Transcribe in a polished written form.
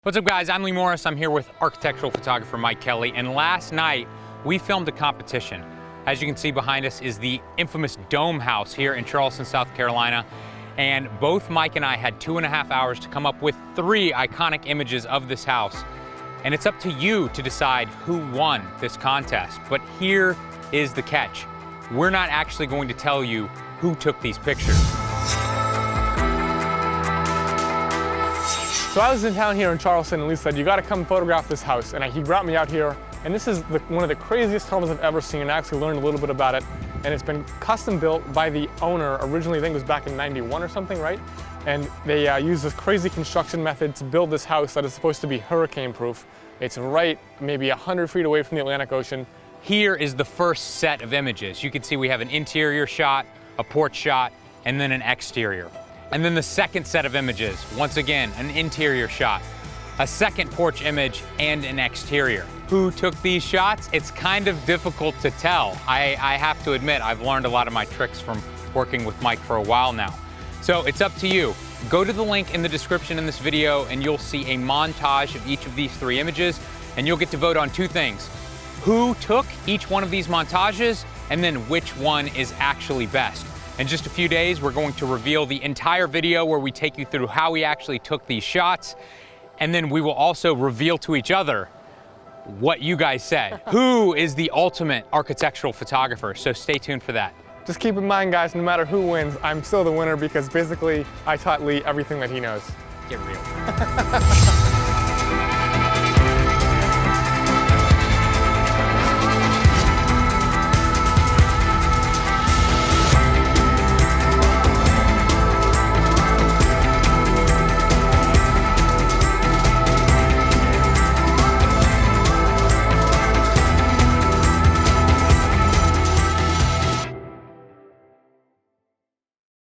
What's up, guys? I'm Lee Morris. I'm here with architectural photographer Mike Kelley, and last night we filmed a competition. As you can see behind us is the infamous Dome House here in Charleston, South Carolina, and both Mike and I had 2.5 hours to come up with 3 iconic images of this house. And it's up to you to decide who won this contest. But here is the catch. We're not actually going to tell you who took these pictures. So I was in town here in Charleston, and Lee said, you gotta come photograph this house. And he brought me out here, and this is one of the craziest homes I've ever seen. I actually learned a little bit about it. And it's been custom built by the owner. Originally, I think it was back in '91 or something, right? And they used this crazy construction method to build this house that is supposed to be hurricane proof. It's right maybe 100 feet away from the Atlantic Ocean. Here is the first set of images. You can see we have an interior shot, a porch shot, and then an exterior. And then the second set of images, once again, an interior shot, a second porch image, and an exterior. Who took these shots? It's kind of difficult to tell. I have to admit, I've learned a lot of my tricks from working with Mike for a while now. So it's up to you. Go to the link in the description in this video and you'll see a montage of each of these 3 images, and you'll get to vote on 2 things. Who took each one of these montages, and then which one is actually best. In just a few days, we're going to reveal the entire video where we take you through how we actually took these shots. And then we will also reveal to each other what you guys said. Who is the ultimate architectural photographer? So stay tuned for that. Just keep in mind, guys, no matter who wins, I'm still the winner because basically I taught Lee everything that he knows. Get real.